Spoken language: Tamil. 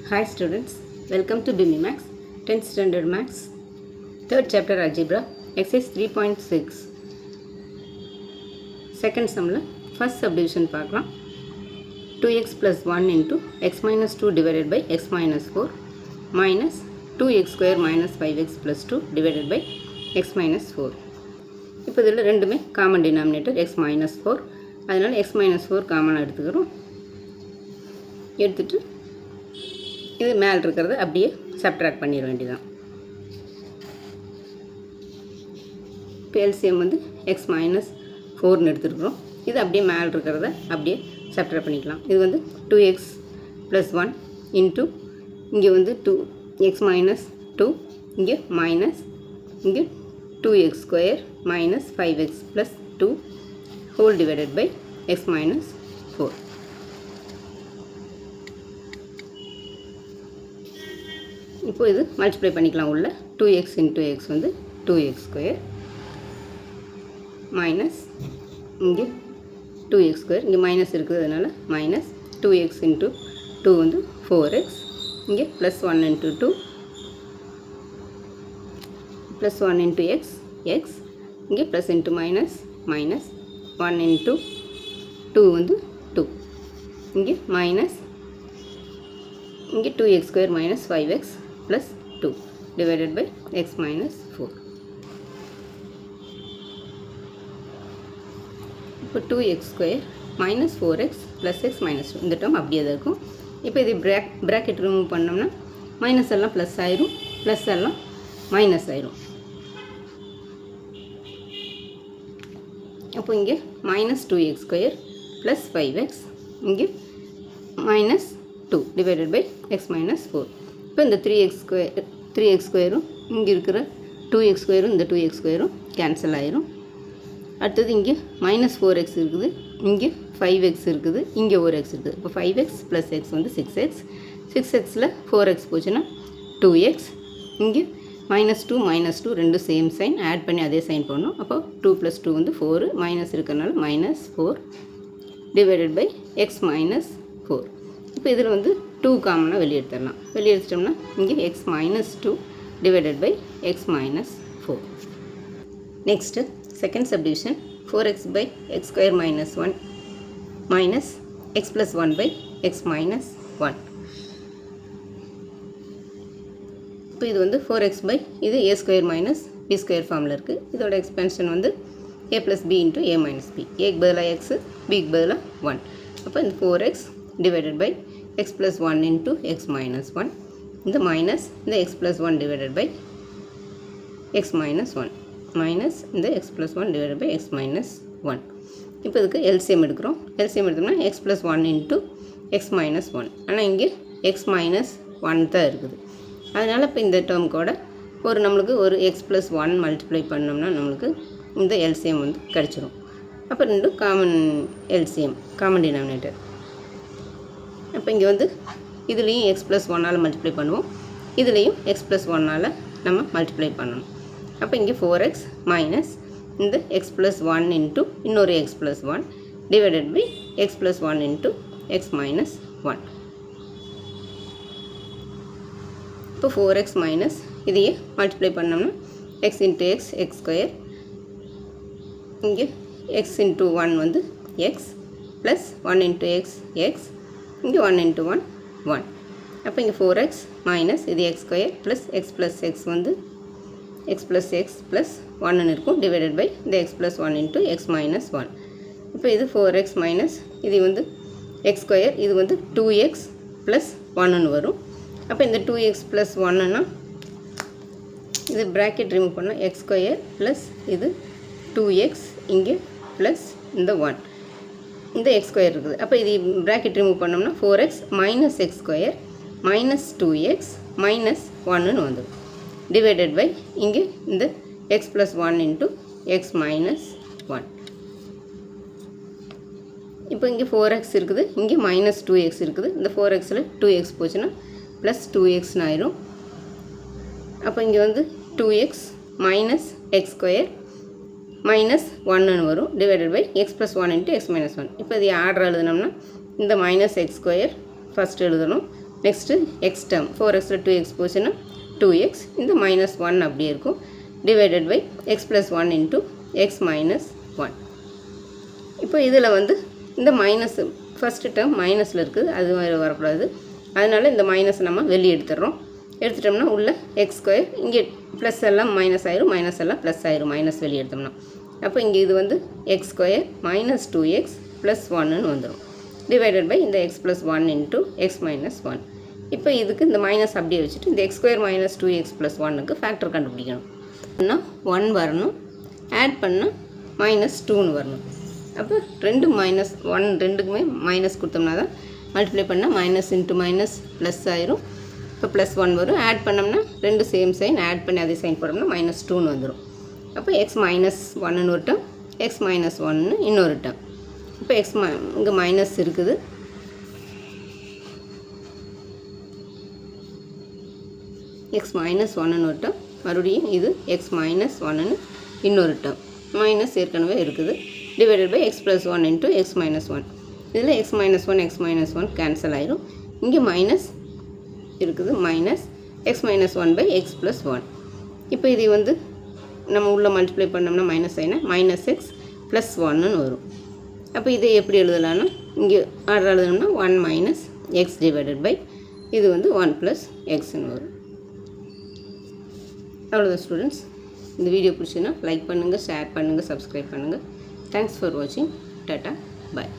Hi students, welcome to BIMI Max, 10th Standard Max, 3rd Chapter Algebra, Exercise 3.6. Second sumல first subdivision பார்க்கலாம். 2x plus 1 into x minus 2 divided by x minus 4 minus 2x square minus 5x plus 2 divided by x minus 4. இப்போ இதில் ரெண்டுமே காமன் டினாமினேட்டர் x minus 4, அதனால் x minus 4 காமனாக எடுத்துக்கிறோம். எடுத்துட்டு இது மேலே இருக்கிறத அப்படியே சப்ட்ராக்ட் பண்ணிட வேண்டியதான். இப்போ எல்சிஎம் வந்து எக்ஸ் மைனஸ் 4ன்னு எடுத்துருக்குறோம். இது அப்படியே மேலே இருக்கிறத அப்படியே சப்ட்ராக்ட் பண்ணிக்கலாம். இது வந்து 2x + 1 இன்ட்டு இங்கே வந்து 2x மைனஸ் 2, இங்கே மைனஸ், இங்கே 2x square minus 5x + 2 whole divided by x minus 4. இப்போ இது மல்டிப்ளை பண்ணிக்கலாம். உள்ள 2x into x வந்து 2x ஸ்கொயர் மைனஸ் இங்கே 2x ஸ்கொயர், இங்கே மைனஸ் இருக்கிறதுனால மைனஸ் 2x into 2 வந்து 4x, இங்கே plus 1 into 2 plus 1 into x x, இங்கே plus into minus minus 1 into 2 வந்து 2, இங்கே மைனஸ், இங்கே 2x square minus 5x plus 2 divided by x minus 4. இப்போ 2x square minus 4x plus x minus 2 இந்த டேர்ம் அப்படியே தான் இருக்கும். இப்போ இது bracket ரிமூவ் பண்ணோம்னா மைனஸ் எல்லாம் ப்ளஸ் ஆயிரும், ப்ளஸ் எல்லாம் மைனஸ் ஆயிரும். அப்போ இங்கே minus 2x square plus 5x, இங்கே minus 2 divided by x minus 4. இப்போ இந்த 3x ஸ்கொயரும் இங்கே இருக்கிற 2x ஸ்கொயரும் இந்த 2x ஸ்கொயரும் கேன்சல் ஆயிரும். அடுத்தது இங்கே மைனஸ் 4x இருக்குது, இங்கே 5x இருக்குது, இங்கே ஒரு x இருக்குது. இப்போ 5x ப்ளஸ் x வந்து 6x, 6xல் 4x போச்சுன்னா 2x, இங்கே -2 ரெண்டு சேம் சைன் ஆட் பண்ணி அதே சைன் பண்ணணும். அப்போ 2 + 2 வந்து 4, மைனஸ் இருக்கிறனால -4 டிவைடட் பை எக்ஸ் மைனஸ் 4. இப்போ இதில் வந்து 2 காமனாக வெளியே எடுத்துடலாம். வெளியே எடுத்துட்டோம்னா இங்கே x minus 2 divided by x minus 4. Next second subdivision 4x by x square minus 1 minus x plus 1 by x minus 1. இப்போ இது வந்து 4x by இது a square minus b square ஃபார்மில் இருக்குது. இதோட எக்ஸ்பென்ஷன் வந்து a plus b into a minus b. a க்கு பதிலாக x, b க்கு பதிலாக 1. அப்போ இந்த 4x divided by x plus 1 into x minus 1, இந்த மைனஸ் இந்த x plus 1 divided by x minus 1, minus இந்த x plus 1 divided by x minus 1. இப்போ இதுக்கு எல்சிஎம் எடுக்கிறோம். எல்சிஎம் எடுத்தோம்னா x plus 1 into x minus 1, ஆனால் இங்கே x minus 1 தான் இருக்குது. அதனால் இப்போ இந்த டேர்முக்கோட நம்மளுக்கு ஒரு x plus 1 மல்டிப்ளை பண்ணோம்னா நம்மளுக்கு இந்த எல்சிஎம் வந்து கிடச்சிரும். அப்போ ரெண்டும் காமன் எல்சிஎம், காமன் டினாமினேட்டர். அப்போ இங்கே வந்து இதுலேயும் x plus 1ஆல் மல்டிப்ளை பண்ணுவோம், இதுலேயும் x plus 1ஆல் நம்ம மல்டிப்ளை பண்ணணும். அப்போ இங்கே 4x மைனஸ் இந்த x plus 1 இன்ட்டு இன்னொரு x plus 1 divided by x plus 1 into x minus 1. இப்போ 4x மைனஸ் இதையே மல்டிப்ளை பண்ணோம்னா x into x X square, இங்கே x இன்ட்டு 1 வந்து x plus 1 into x X, இங்கே 1 into 1 1. அப்போ இங்கே 4x மைனஸ் இது x square plus x plus x வந்து x ப்ளஸ் x ப்ளஸ் 1ன்னு இருக்கும், டிவைடட் பை இந்த x plus 1 into x minus 1. இப்போ இது 4x மைனஸ் இது வந்து x ஸ்கொயர், இது வந்து 2x ப்ளஸ் 1ன்னு வரும். அப்போ இந்த 2x ப்ளஸ் 1ன்னா இது ப்ராக்கெட் ரிமூவ் பண்ணால் x ஸ்கொயர் ப்ளஸ் இது 2x, இங்கே ப்ளஸ் இந்த 1, இந்த x ஸ்கொயர் இருக்குது. அப்போ இது ப்ராக்கெட் ரிமூவ் பண்ணோம்னா 4x minus x square minus 2x minus 1ன்னு வந்துடும், டிவைடட் பை இங்கே இந்த x plus 1 into x minus 1. இப்போ இங்கே 4x இருக்குது, இங்கே மைனஸ் 2x இருக்குது. இந்த 4xல் 2x போச்சுன்னா ப்ளஸ் 2xன்னு ஆயிரும். அப்போ இங்கே வந்து 2x minus x square minus 1ன்னு வரும், divided by x plus 1 into x minus 1. இப்போ இது ஆர்டர் எழுதுனோம்னா இந்த மைனஸ் எக்ஸ் ஸ்கொயர் ஃபஸ்ட் எழுதணும், நெக்ஸ்ட்டு எக்ஸ் டேர்ம் 4xல் 2x போச்சுன்னா 2x, இந்த -1 அப்படியே இருக்கும், divided by x plus 1 into x minus 1. இப்போ இதில் வந்து இந்த மைனஸ் ஃபஸ்ட்டு டேர்ம் மைனஸில் இருக்குது, அது வரக்கூடாது. அதனால் இந்த மைனஸ் நம்ம வெளியே எடுத்துட்டோம்னா உள்ள எக்ஸ் ஸ்கொயர், இங்கே ப்ளஸ் எல்லாம் மைனஸ் ஆயிரும், மைனஸ் எல்லாம் ப்ளஸ் ஆயிரும், மைனஸ் வெளியே எடுத்தோம்னா. அப்போ இங்கே இது வந்து x square minus 2x plus 1ன்னு வந்துடும், டிவைடட் பை இந்த x plus 1 into x minus 1. இப்போ இதுக்கு இந்த மைனஸ் அப்படியே வச்சுட்டு இந்த x square minus 2x plus 1க்கு ஃபேக்டர் கண்டுபிடிக்கணும். 1 வரணும், ஆட் பண்ணால் -2ன்னு வரணும். அப்போ ரெண்டு -1 ரெண்டுக்குமே மைனஸ் கொடுத்தோம்னா தான் மல்டிப்ளை பண்ணால் மைனஸ் இன்ட்டு மைனஸ் ப்ளஸ் ஆயிரும். இப்போ ப்ளஸ் 1 வரும், ஆட் பண்ணோம்னா ரெண்டு சேம் சைன், ஆட் பண்ணி அதே சைன் போட்டோம்னா -2ன்னு வந்துடும். அப்போ எக்ஸ் மைனஸ் 1ன்னு ஒரு டேர்ம், எக்ஸ் மைனஸ் 1ன்னு இன்னொரு டேர்ம். இப்போ எக்ஸ் இங்கே மைனஸ் இருக்குது, எக்ஸ் மைனஸ் 1ன்னு ஒரு டேர்ம், மறுபடியும் இது எக்ஸ் மைனஸ் 1ன்னு இன்னொரு டேர்ம், மைனஸ் ஏற்கனவே இருக்குது, divided by x plus 1 into x minus 1. இதில் எக்ஸ் மைனஸ் 1 கேன்சல் ஆயிரும், இங்கே மைனஸ் இருக்குது, minus x minus 1 by x plus 1. இப்போ இது வந்து நம்ம உள்ளே மல்டிப்ளை பண்ணோம்னா மைனஸ் ஆயினா மைனஸ் எக்ஸ் ப்ளஸ் 1ன்னு வரும். அப்போ இதை எப்படி எழுதலான்னா இங்கே ஆர்டர் எழுதணும்னா 1 மைனஸ் எக்ஸ் டிவைடட் பை இது வந்து 1 ப்ளஸ் எக்ஸ்ன்னு வரும். அவ்வளோதான் ஸ்டூடெண்ட்ஸ். இந்த வீடியோ பிடிச்சுன்னா லைக் பண்ணுங்கள், ஷேர் பண்ணுங்கள், சப்ஸ்கிரைப் பண்ணுங்கள். தேங்க்ஸ் ஃபார் வாட்சிங். டாட்டா, பாய்.